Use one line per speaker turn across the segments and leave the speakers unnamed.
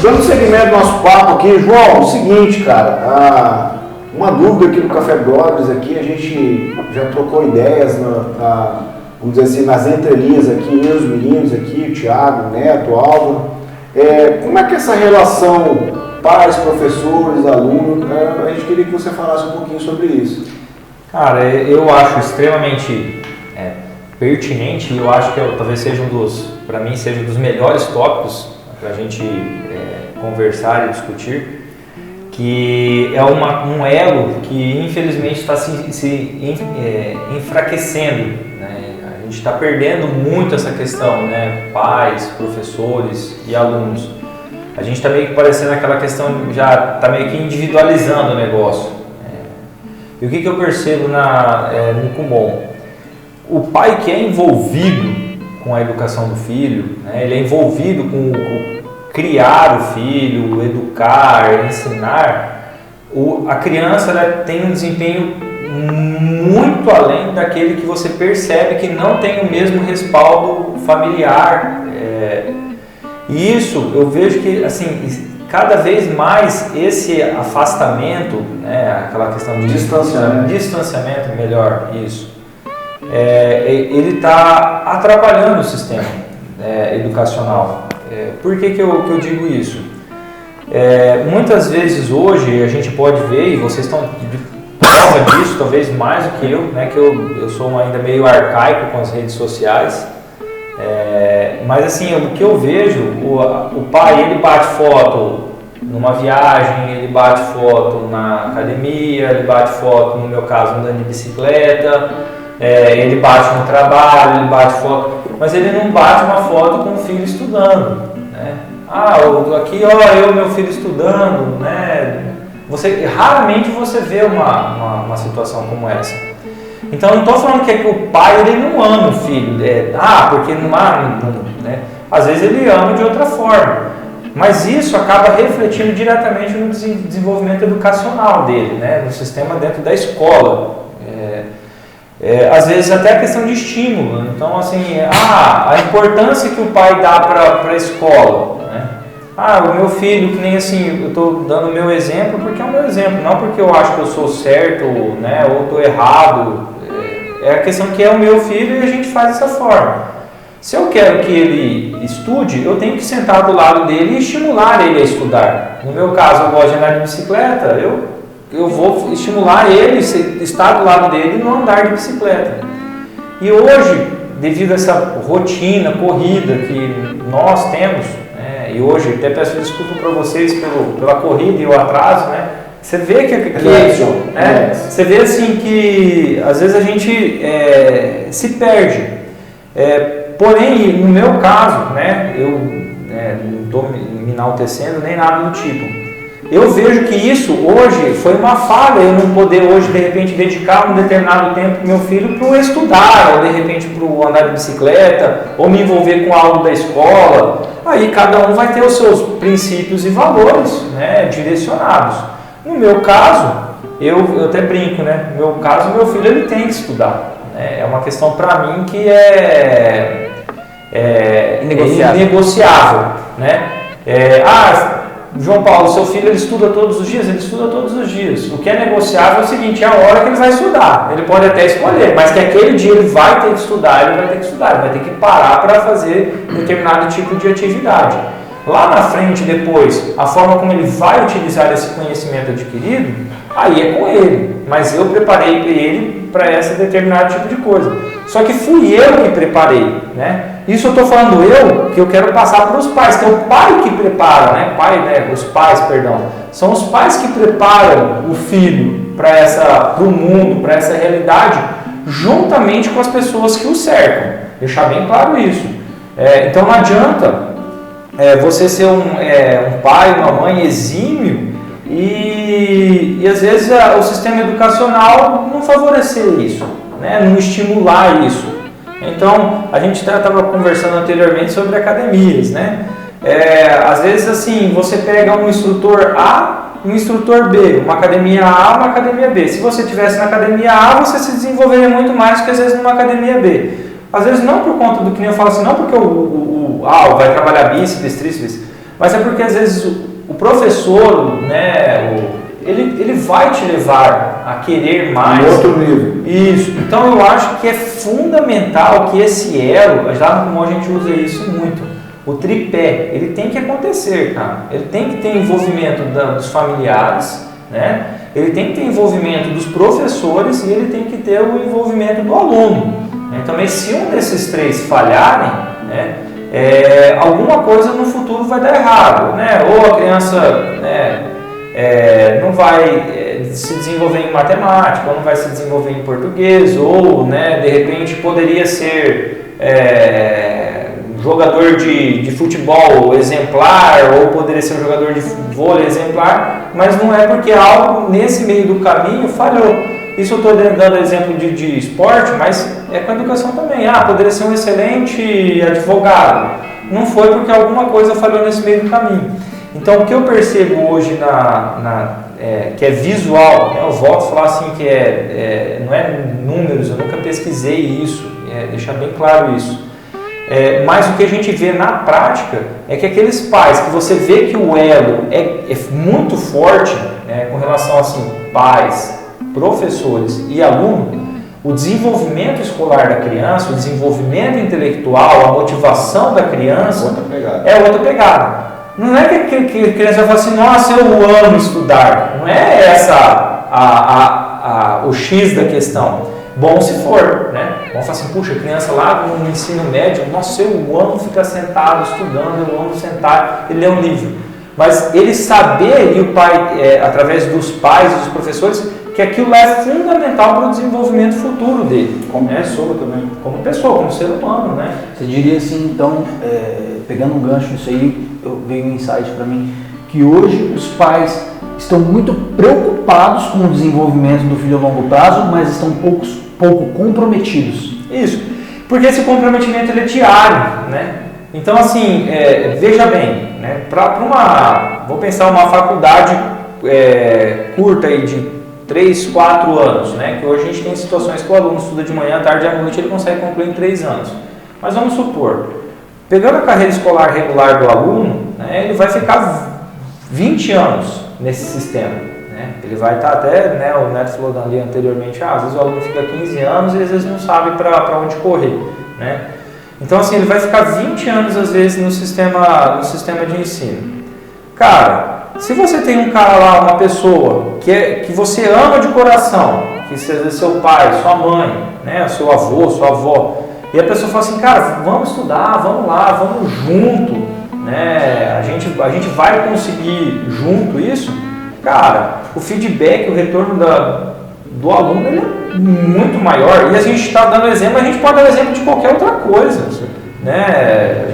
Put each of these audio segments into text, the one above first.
Dando seguimento ao nosso papo aqui, João, o seguinte, cara, uma dúvida aqui no Café Brothers, aqui, a gente já trocou ideias, vamos dizer assim, nas entrelinhas aqui, eu e os meninos aqui, o Thiago, o Neto, o Álvaro, como é que é essa relação pais, professores, alunos, a gente queria que você falasse um pouquinho sobre isso.
Cara, eu acho extremamente pertinente, e eu acho que talvez seja para mim, seja um dos melhores tópicos para a gente conversar e discutir, que é um elo que infelizmente está se enfraquecendo, né? A gente está perdendo muito essa questão, né? Pais, professores e alunos. A gente está meio que parecendo aquela questão, já está meio que individualizando o negócio. E o que eu percebo no Kumon? O pai que é envolvido com a educação do filho, né? Ele é envolvido com criar o filho, educar, ensinar, a criança tem um desempenho muito além daquele que você percebe que não tem o mesmo respaldo familiar. E isso eu vejo que assim, cada vez mais esse afastamento, né, aquela questão de distanciamento, melhor, isso, ele está atrapalhando o sistema educacional. Por que eu digo isso? Muitas vezes hoje a gente pode ver, e vocês estão de prova disso, talvez mais do que eu, né, que eu sou ainda meio arcaico com as redes sociais, mas assim, o que eu vejo, o pai ele bate foto numa viagem, ele bate foto na academia, ele bate foto, no meu caso, andando de bicicleta, ele bate no trabalho, ele bate foto, mas ele não bate uma foto com o filho estudando, né? Aqui, eu meu filho estudando, né? Raramente você vê uma situação como essa. Então, não estou falando que o pai ele não ama o filho, porque não há, né? Às vezes ele ama de outra forma, mas isso acaba refletindo diretamente no desenvolvimento educacional dele, né? No sistema dentro da escola. Às vezes até a questão de estímulo. Então, assim, a importância que o pai dá para a escola, né? O meu filho, que nem assim, eu estou dando o meu exemplo porque é o meu exemplo, não porque eu acho que eu sou certo, né, ou estou errado. É a questão que é o meu filho e a gente faz dessa forma. Se eu quero que ele estude, eu tenho que sentar do lado dele e estimular ele a estudar. No meu caso, eu gosto de andar de bicicleta, eu vou estimular ele, estar do lado dele e não andar de bicicleta. E hoje, devido a essa rotina, corrida que nós temos, né, e hoje até peço desculpa para vocês pela corrida e o atraso, né, você vê você vê assim que às vezes a gente se perde. Porém, no meu caso, né, eu não estou me enaltecendo nem nada do tipo. Eu vejo que isso hoje foi uma falha, eu não poder hoje de repente dedicar um determinado tempo para meu filho para estudar, ou de repente para andar de bicicleta, ou me envolver com algo da escola. Aí cada um vai ter os seus princípios e valores, né, direcionados. No meu caso, eu até brinco, né? No meu caso, meu filho ele tem que estudar. Né? É uma questão para mim que é inegociável, né? João Paulo, seu filho ele estuda todos os dias? Ele estuda todos os dias. O que é negociável é o seguinte, é a hora que ele vai estudar. Ele pode até escolher, mas que aquele dia ele vai ter que estudar, ele vai ter que estudar, ele vai ter que parar para fazer determinado tipo de atividade. Lá na frente, depois, a forma como ele vai utilizar esse conhecimento adquirido, aí é com ele. Mas eu preparei ele para esse determinado tipo de coisa. Só que fui eu que preparei, né? Isso eu estou falando que eu quero passar para os pais, que é o pai que prepara, né? Os pais, perdão. São os pais que preparam o filho para o mundo, para essa realidade, juntamente com as pessoas que o cercam. Deixar bem claro isso. Então não adianta você ser um pai, uma mãe exímio e às vezes o sistema educacional não favorecer isso, né? Não estimular isso. Então, a gente estava conversando anteriormente sobre academias, né? Às vezes, assim, você pega um instrutor A e um instrutor B, uma academia A, uma academia B. Se você estivesse na academia A, você se desenvolveria muito mais que às vezes numa academia B. Às vezes não por conta do que nem eu falo assim, não porque vai trabalhar bíceps, tríceps, mas é porque às vezes o professor, né, ele vai te levar a querer mais.
Outro nível.
Isso. Então eu acho que é fundamental que esse elo, já no a gente usa isso muito, o tripé, ele tem que acontecer, cara. Ele tem que ter envolvimento dos familiares, né? Ele tem que ter envolvimento dos professores e ele tem que ter o envolvimento do aluno. Também, se um desses três falharem, né, alguma coisa no futuro vai dar errado, né? Ou a criança, né, não vai se desenvolver em matemática, ou não vai se desenvolver em português, ou, né, de repente poderia ser jogador de futebol exemplar, ou poderia ser um jogador de vôlei exemplar, mas não é porque algo nesse meio do caminho falhou. Isso eu estou dando exemplo de esporte, mas é com a educação também. Poderia ser um excelente advogado. Não foi porque alguma coisa falhou nesse meio do caminho. Então, o que eu percebo hoje que é visual, eu volto a falar assim que não é números, eu nunca pesquisei isso, deixar bem claro isso. Mas o que a gente vê na prática é que aqueles pais que você vê que o elo é muito forte, né, com relação assim, pais, professores e aluno, o desenvolvimento escolar da criança, o desenvolvimento intelectual, a motivação da criança é outra pegada. Não é que a criança vai falar assim, nossa, eu amo estudar. Não é essa o X da questão. Bom se for, né? Vamos falar assim, puxa, a criança lá no ensino médio, nossa, eu amo ficar sentado estudando, eu amo sentar e ler um livro. Mas ele saber, e o pai, através dos pais e dos professores, que aquilo é fundamental para o desenvolvimento futuro dele.
Como pessoa também.
Como pessoa, como ser humano, né?
Você diria assim, então, pegando um gancho nisso aí, veio um insight para mim, que hoje os pais estão muito preocupados com o desenvolvimento do filho a longo prazo, mas estão pouco comprometidos.
Isso, porque esse comprometimento ele é diário, né? Então, assim, veja bem, né? Vou pensar uma faculdade curta aí de 3, 4 anos, né? Que hoje a gente tem situações que o aluno estuda de manhã, à tarde e à noite, ele consegue concluir em 3 anos. Mas vamos supor, pegando a carreira escolar regular do aluno, né, ele vai ficar 20 anos nesse sistema, né? Ele vai estar até, né, o Neto falou ali anteriormente, às vezes o aluno fica 15 anos e às vezes não sabe para onde correr, né? Então, assim, ele vai ficar 20 anos às vezes no sistema de ensino. Cara, se você tem um cara lá, uma pessoa que você ama de coração, que seja seu pai, sua mãe, né, seu avô, sua avó, e a pessoa fala assim, cara, vamos estudar, vamos lá, vamos junto, né, a gente vai conseguir junto isso, cara, o feedback, o retorno do aluno ele é muito maior. E a gente está dando exemplo, a gente pode dar exemplo de qualquer outra coisa, né?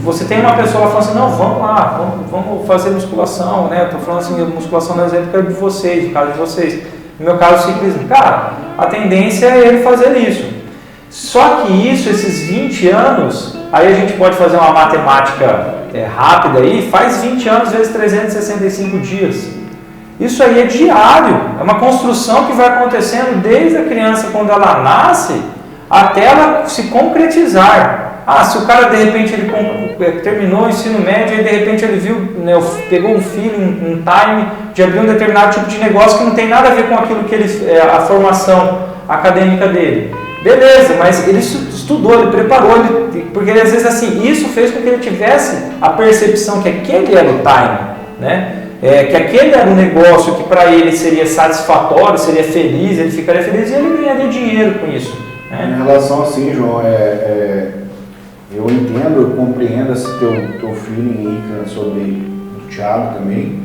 Você tem uma pessoa lá falando assim, não, vamos lá, vamos fazer musculação, né? Eu estou falando assim, musculação no exemplo de vocês, no caso de vocês. No meu caso, o ciclismo. Cara, a tendência é ele fazer isso. Só que esses 20 anos, aí a gente pode fazer uma matemática rápida aí, faz 20 anos vezes 365 dias. Isso aí é diário, é uma construção que vai acontecendo desde a criança quando ela nasce até ela se concretizar. Se o cara de repente ele terminou o ensino médio e de repente ele viu, né, pegou um feeling, um time de abrir um determinado tipo de negócio que não tem nada a ver com aquilo que a formação acadêmica dele. Beleza, mas ele estudou, ele preparou, porque às vezes assim, isso fez com que ele tivesse a percepção que aquele era o time, né? Que aquele era um negócio que para ele seria satisfatório, seria feliz, ele ficaria feliz e ele ganharia dinheiro com isso. Né?
Em relação assim, João, eu entendo, eu compreendo esse teu feeling aí sobre o Thiago também,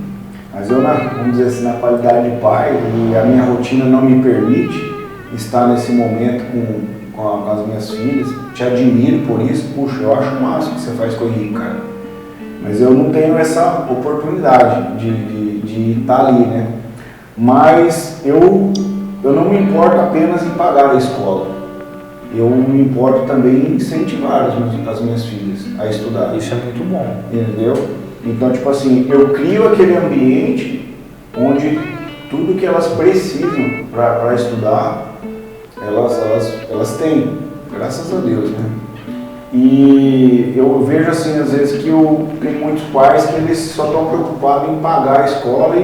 mas eu, vamos dizer assim, na qualidade de pai, e a minha rotina não me permite estar nesse momento com as minhas filhas, te admiro por isso, puxa, eu acho o máximo que você faz com o Henrique, cara. Mas eu não tenho essa oportunidade de estar ali, né? Mas eu não me importo apenas em pagar a escola. Eu me importo também em incentivar as minhas filhas a estudar.
Isso é muito bom.
Entendeu? Então, tipo assim, eu crio aquele ambiente onde tudo que elas precisam para estudar, elas têm. Graças a Deus, né? E eu vejo assim, às vezes, que tem muitos pais que eles só estão preocupados em pagar a escola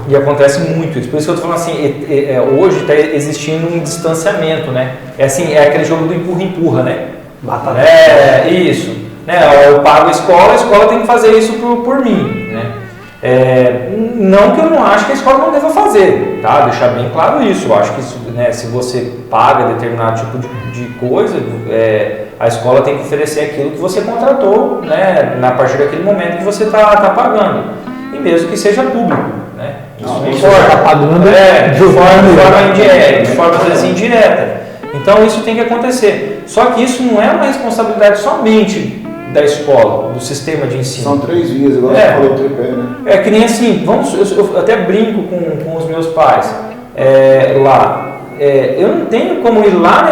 E acontece muito isso. Por isso que eu estou falando assim, hoje está existindo um distanciamento, né? É assim, é aquele jogo do empurra-empurra, né? Isso. Né? Eu pago a escola tem que fazer isso por mim, né? Não que eu não acho que a escola não deva fazer, tá? Deixar bem claro isso. Eu acho que isso, né, se você paga determinado tipo de coisa, a escola tem que oferecer aquilo que você contratou, né, a partir daquele momento que você está pagando. E mesmo que seja público, né?
Isso está pagando
de forma indireta, de forma às vezes indireta. Então isso tem que acontecer. Só que isso não é uma responsabilidade somente da escola, do sistema de ensino.
São 3 vias, igual você falou, tripé, né?
É que nem assim, eu até brinco com os meus pais lá. Eu não tenho como ir lá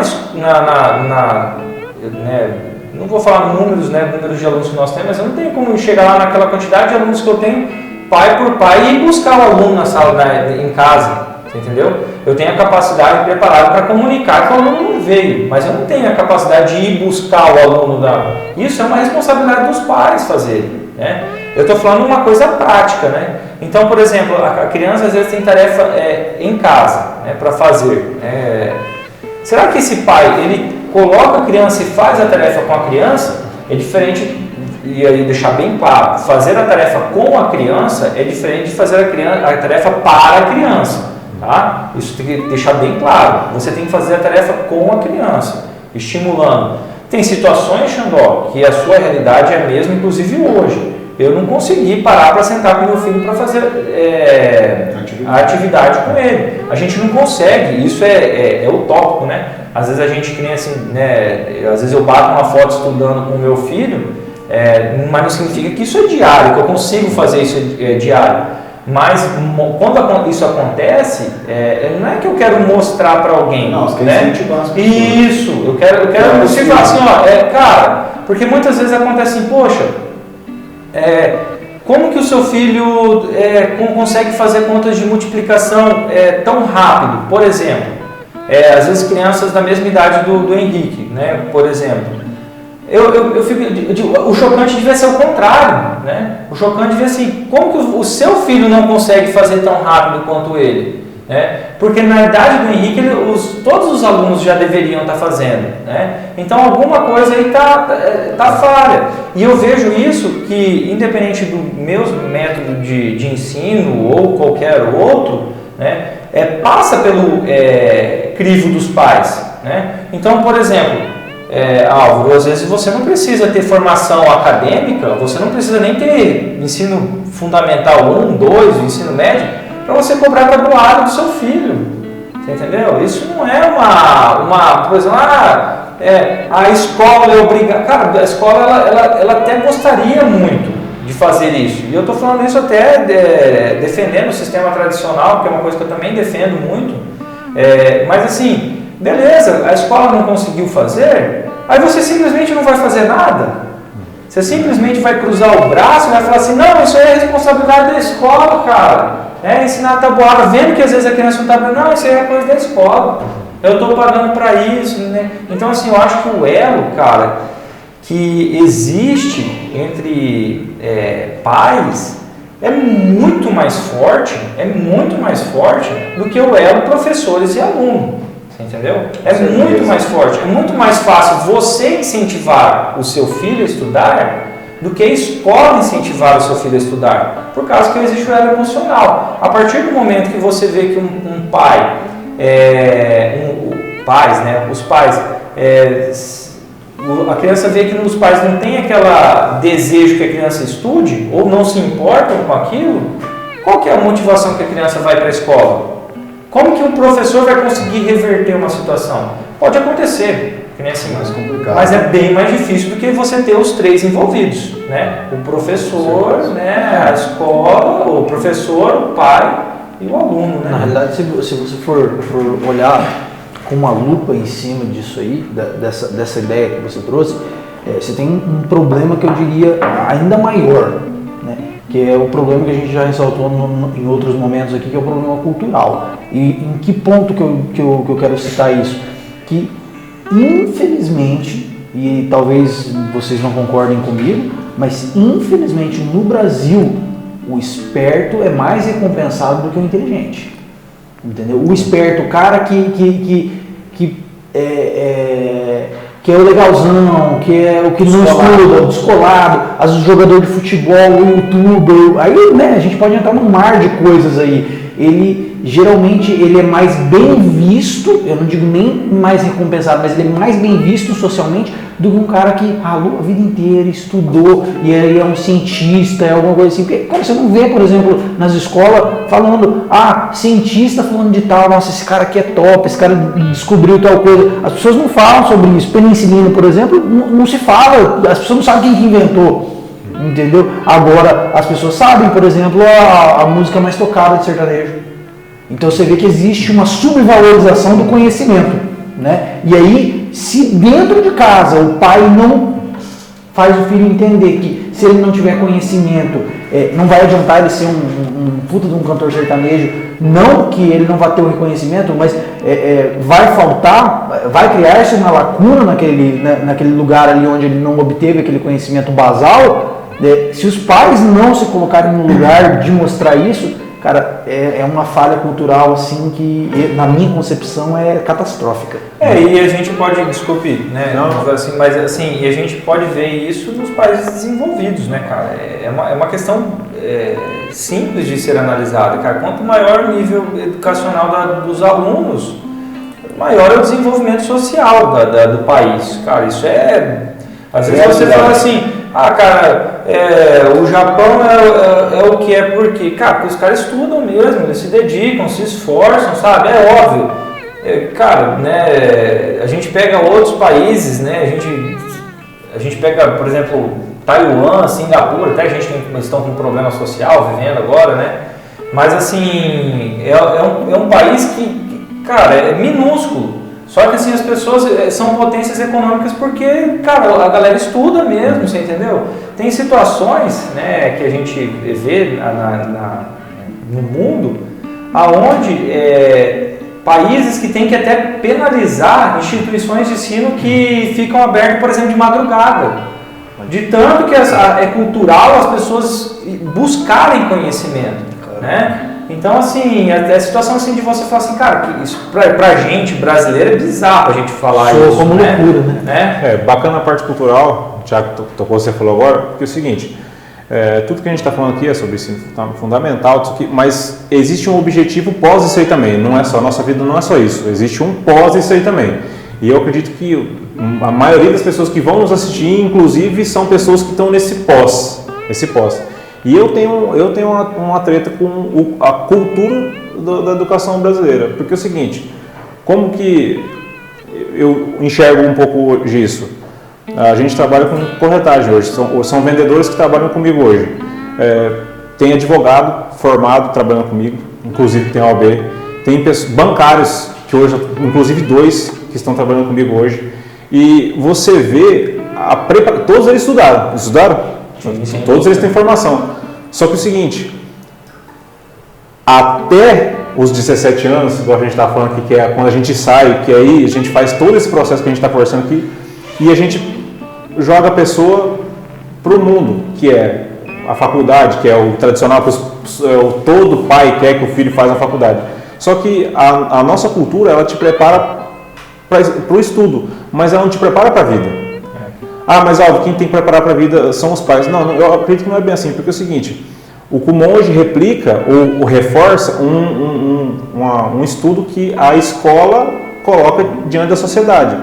né, não vou falar números de alunos que nós temos, mas eu não tenho como chegar lá naquela quantidade de alunos que eu tenho, pai por pai, e ir buscar o aluno na sala, em casa. Você entendeu? Eu tenho a capacidade preparada para comunicar que o aluno não veio, mas eu não tenho a capacidade de ir buscar o aluno. Isso é uma responsabilidade dos pais fazerem, né? Eu estou falando uma coisa prática, né? Então, por exemplo, a criança às vezes tem tarefa em casa, né, para fazer. Será que esse pai, ele coloca a criança e faz a tarefa com a criança? É diferente, e aí deixar bem claro, fazer a tarefa com a criança é diferente de fazer a tarefa para a criança. Tá? Isso tem que deixar bem claro. Você tem que fazer a tarefa com a criança, estimulando. Tem situações, Xandó, que a sua realidade é a mesma, inclusive hoje. Eu não consegui parar para sentar com meu filho para fazer a atividade com ele. A gente não consegue, isso é utópico, né? Às vezes a gente, que nem assim, né? Às vezes eu bato uma foto estudando com o meu filho, mas não significa que isso é diário, que eu consigo fazer isso diário. Mas quando isso acontece, não é que eu quero mostrar para alguém,
não,
né? Isso, eu quero mostrar assim, ó, cara, porque muitas vezes acontece assim, poxa, como que o seu filho consegue fazer contas de multiplicação tão rápido? Por exemplo, às vezes crianças da mesma idade do Henrique, né? Por exemplo. Eu digo, o chocante devia ser o contrário, né? O chocante devia ser assim, como que o seu filho não consegue fazer tão rápido quanto ele? Né? Porque na idade do Henrique, todos os alunos já deveriam estar fazendo, né? Então alguma coisa aí tá falha. E eu vejo isso que, independente do meu método de ensino ou qualquer outro, né, passa pelo crivo dos pais, né? Então, por exemplo, Álvaro, às vezes você não precisa ter formação acadêmica, você não precisa nem ter ensino fundamental 1, 2, ensino médio, para você cobrar tabuada do seu filho. Você entendeu? Isso não é por exemplo, a escola é obrigada. Cara, a escola ela até gostaria muito de fazer isso. E eu estou falando isso até defendendo o sistema tradicional, que é uma coisa que eu também defendo muito. Mas assim, beleza, a escola não conseguiu fazer, aí você simplesmente não vai fazer nada. Você simplesmente vai cruzar o braço e vai falar assim, não, isso aí é responsabilidade da escola, cara. Ensinar a tabuada, vendo que às vezes a criança não está aprendendo, não, isso aí é coisa da escola. Eu estou pagando para isso, né? Então assim, eu acho que o elo, cara, que existe entre pais é muito mais forte do que o elo professores e aluno. Entendeu? Muito mais forte, é muito mais fácil você incentivar o seu filho a estudar do que a escola incentivar o seu filho a estudar, por causa que existe o elo emocional. A partir do momento que você vê que um pai, os pais, a criança vê que os pais não têm aquele desejo que a criança estude ou não se importam com aquilo, qual que é a motivação que a criança vai para a escola? Como que um professor vai conseguir reverter uma situação? Pode acontecer, que nem assim,
mais complicado.
Mas é bem mais difícil do que você ter os três envolvidos, né? O professor, né? A escola, o professor, o pai e o aluno, né?
Na realidade, se você for olhar com uma lupa em cima disso aí, dessa ideia que você trouxe, você tem um problema que eu diria ainda maior, né? Que é o problema que a gente já ressaltou em outros momentos aqui, que é o problema cultural. E em que ponto que eu quero citar isso? Que infelizmente, e talvez vocês não concordem comigo, mas infelizmente no Brasil o esperto é mais recompensado do que o inteligente. Entendeu? O esperto, o cara que é o legalzão, que é o que não estuda, o descolado, às vezes o jogador de futebol, o youtuber, aí né, a gente pode entrar num mar de coisas aí. Ele geralmente ele é mais bem visto, eu não digo nem mais recompensado, mas ele é mais bem visto socialmente do que um cara que ralou a vida inteira, estudou e aí é um cientista, é alguma coisa assim. Porque, cara, você não vê, por exemplo, nas escolas falando, cientista falando de tal, nossa, esse cara aqui é top, esse cara descobriu tal coisa. As pessoas não falam sobre isso. Penicilina, por exemplo, não se fala, as pessoas não sabem quem que inventou. Entendeu? Agora, as pessoas sabem, por exemplo, a música mais tocada de sertanejo. Então você vê que existe uma subvalorização do conhecimento, né? E aí, se dentro de casa o pai não faz o filho entender que se ele não tiver conhecimento, não vai adiantar ele ser um puta de um cantor sertanejo, não que ele não vai ter o reconhecimento, mas vai faltar, vai criar-se uma lacuna naquele lugar ali onde ele não obteve aquele conhecimento basal. Se os pais não se colocarem no lugar de mostrar isso, cara, é uma falha cultural assim que, na minha concepção, é catastrófica.
E a gente pode, desculpe, né, assim, mas assim, e a gente pode ver isso nos países desenvolvidos, né, cara? É uma questão simples de ser analisada, cara. Quanto maior o nível educacional dos alunos, maior é o desenvolvimento social do país, cara. Isso às vezes você fala assim, cara, o Japão é o que é porque, cara, porque os caras estudam mesmo, eles se dedicam, se esforçam, sabe? É óbvio. Cara, né, a gente pega outros países, né, a gente pega, por exemplo, Taiwan, Singapura, até a gente estão com um problema social vivendo agora, né? Mas assim, é um país que, cara, é minúsculo. Só que assim, as pessoas são potências econômicas porque, cara, a galera estuda mesmo, você entendeu? Tem situações, né, que a gente vê no mundo, aonde países que têm que até penalizar instituições de ensino que ficam abertas, por exemplo, de madrugada. De tanto que é cultural as pessoas buscarem conhecimento, né? Então, assim, a situação assim de você falar assim, cara, que isso pra gente brasileiro é bizarro a gente falar isso,
como
né?
Loucura, né?
Bacana a parte cultural, Thiago, você falou agora, porque é o seguinte, tudo que a gente está falando aqui é sobre ensino fundamental, mas existe um objetivo pós isso aí também, não é só, nossa vida não é só isso, existe um pós isso aí também. E eu acredito que a maioria das pessoas que vão nos assistir, inclusive, são pessoas que estão nesse pós. E eu tenho uma treta com a cultura da educação brasileira, porque é o seguinte, como que eu enxergo um pouco disso? A gente trabalha com corretagem hoje, são vendedores que trabalham comigo hoje. Tem advogado formado trabalhando comigo, inclusive tem OAB, tem bancários, que hoje, inclusive 2 que estão trabalhando comigo hoje, e você vê, todos eles estudaram? Sim. Todos eles têm formação. Só que o seguinte, até os 17 anos, igual a gente está falando aqui, que é quando a gente sai, que aí a gente faz todo esse processo que a gente está conversando aqui, e a gente joga a pessoa para o mundo, que é a faculdade, que é o tradicional, todo pai quer que o filho faça a faculdade. Só que a nossa cultura, ela te prepara para o estudo, mas ela não te prepara para a vida. Mas óbvio, quem tem que preparar para a vida são os pais. Não, eu acredito que não é bem assim, porque é o seguinte, o Kumon hoje replica ou reforça um estudo que a escola coloca diante da sociedade.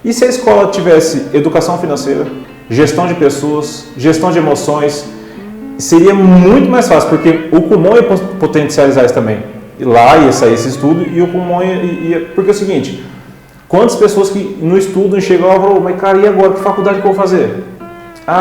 E se a escola tivesse educação financeira, gestão de pessoas, gestão de emoções, seria muito mais fácil, porque o Kumon ia potencializar isso também. E lá ia sair esse estudo e o Kumon ia... Porque é o seguinte... Quantas pessoas que no estudo chegam e falam, mas cara, e agora? Que faculdade que eu vou fazer?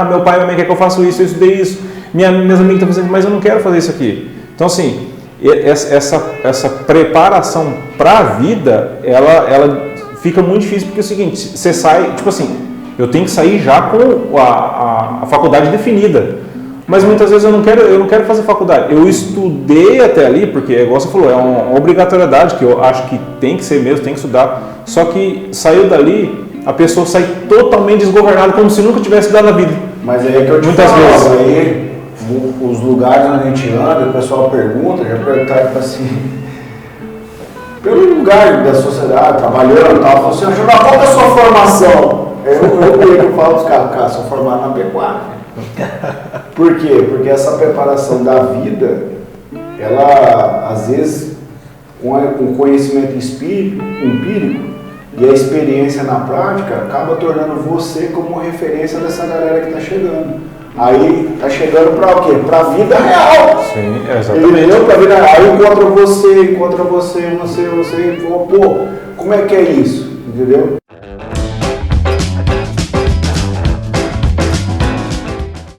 Meu pai e minha mãe querem que eu faça isso, eu estudei isso. Minhas amigas estão fazendo, mas eu não quero fazer isso aqui. Então, assim, essa preparação para a vida, ela fica muito difícil, porque é o seguinte, você sai, tipo assim, eu tenho que sair já com a faculdade definida. Mas muitas vezes eu não quero fazer faculdade. Eu estudei até ali, porque, igual você falou, é uma obrigatoriedade que eu acho que tem que ser mesmo, tem que estudar. Só que saiu dali, a pessoa sai totalmente desgovernada, como se nunca tivesse dado a vida.
Mas aí é que eu te
Muitas
falo,
vezes.
aí os lugares onde a gente anda, o pessoal pergunta, já perguntaram tipo assim, pelo lugar da sociedade, trabalhando e tal, falou assim, Jornal, qual que é a sua formação? Eu falo dos caras, cara, sou formado na pecuária. Por quê? Porque essa preparação da vida, ela, às vezes, com o conhecimento empírico e a experiência na prática, acaba tornando você como referência dessa galera que está chegando. Aí tá chegando para o quê? Para a vida real.
Sim, exatamente.
Entendeu? Pra vida real. Aí encontra você, e fala, pô, como é que é isso? Entendeu?